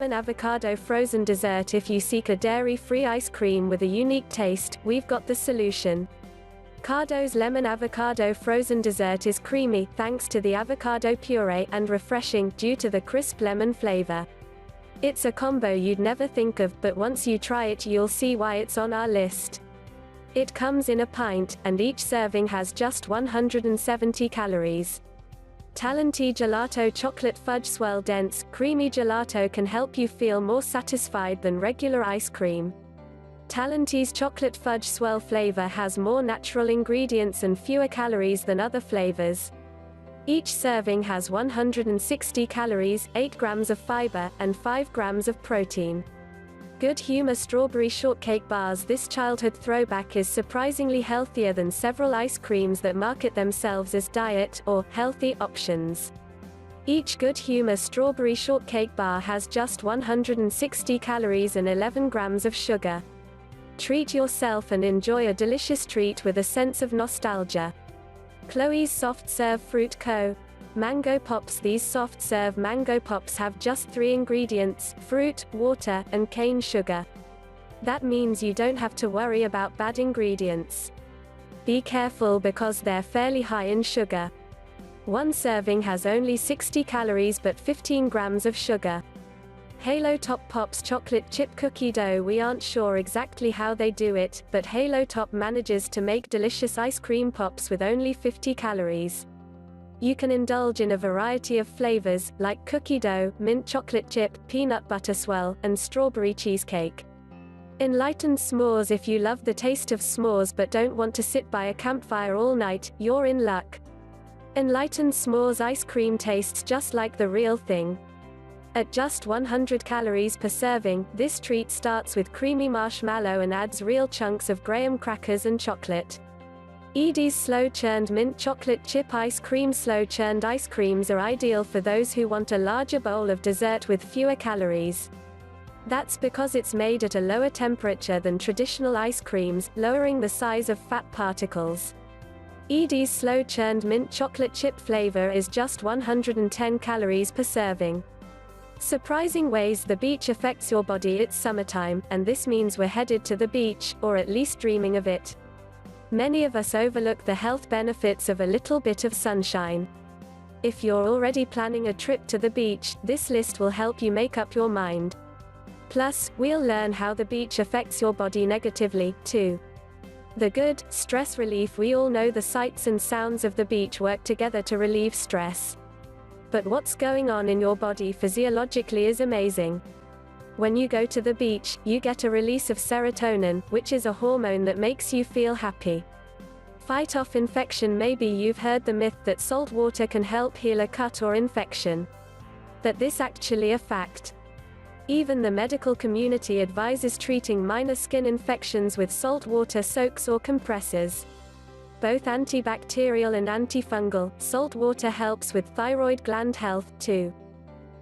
An avocado frozen dessert. If you seek a dairy-free ice cream with a unique taste, we've got the solution. KETOSIS lemon avocado frozen dessert is creamy, thanks to the avocado puree, and refreshing, due to the crisp lemon flavor. It's a combo you'd never think of, but once you try it you'll see why it's on our list. It comes in a pint, and each serving has just 170 calories. Talenti Gelato Chocolate Fudge Swirl. Dense, creamy gelato can help you feel more satisfied than regular ice cream. Talenti's chocolate fudge swirl flavor has more natural ingredients and fewer calories than other flavors. Each serving has 160 calories, 8 grams of fiber, and 5 grams of protein. Good Humor Strawberry Shortcake Bars. This childhood throwback is surprisingly healthier than several ice creams that market themselves as diet or healthy options. Each Good Humor Strawberry Shortcake Bar has just 160 calories and 11 grams of sugar. Treat yourself and enjoy a delicious treat with a sense of nostalgia. Chloe's Soft Serve Fruit Co. Mango Pops. These soft serve mango pops have just 3 ingredients: fruit, water, and cane sugar. That means you don't have to worry about bad ingredients. Be careful because they're fairly high in sugar. One serving has only 60 calories but 15 grams of sugar. Halo Top Pops Chocolate Chip Cookie Dough. We aren't sure exactly how they do it, but Halo Top manages to make delicious ice cream pops with only 50 calories. You can indulge in a variety of flavors, like cookie dough, mint chocolate chip, peanut butter swirl, and strawberry cheesecake. Enlightened S'mores. If you love the taste of s'mores but don't want to sit by a campfire all night, you're in luck. Enlightened S'mores ice cream tastes just like the real thing. At just 100 calories per serving, this treat starts with creamy marshmallow and adds real chunks of graham crackers and chocolate. Edie's Slow-Churned Mint Chocolate Chip Ice Cream. Slow-churned ice creams are ideal for those who want a larger bowl of dessert with fewer calories. That's because it's made at a lower temperature than traditional ice creams, lowering the size of fat particles. Edie's Slow-Churned Mint Chocolate Chip flavor is just 110 calories per serving. Surprising ways the beach affects your body. It's summertime, and this means we're headed to the beach, or at least dreaming of it. Many of us overlook the health benefits of a little bit of sunshine. If you're already planning a trip to the beach, this list will help you make up your mind. Plus, we'll learn how the beach affects your body negatively, too. The good, stress relief. We all know the sights and sounds of the beach work together to relieve stress. But what's going on in your body physiologically is amazing. When you go to the beach, you get a release of serotonin, which is a hormone that makes you feel happy. Fight off infection. Maybe you've heard the myth that salt water can help heal a cut or infection. But this actually a fact. Even the medical community advises treating minor skin infections with salt water soaks or compresses. Both antibacterial and antifungal, salt water helps with thyroid gland health, too.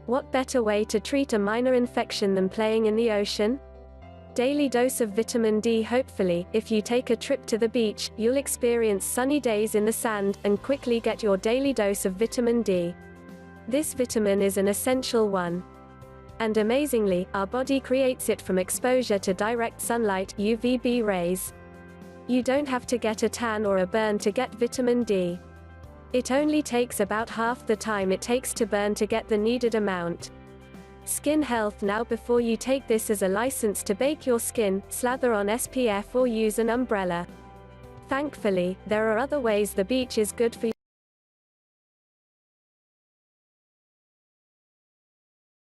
What better way to treat a minor infection than playing in the ocean? Daily dose of vitamin D. Hopefully, if you take a trip to the beach, you'll experience sunny days in the sand, and quickly get your daily dose of vitamin D. This vitamin is an essential one. And amazingly, our body creates it from exposure to direct sunlight, UVB rays. You don't have to get a tan or a burn to get vitamin D. It only takes about half the time it takes to burn to get the needed amount. Skin health. Now, before you take this as a license to bake your skin, slather on SPF or use an umbrella. Thankfully, there are other ways the beach is good for you.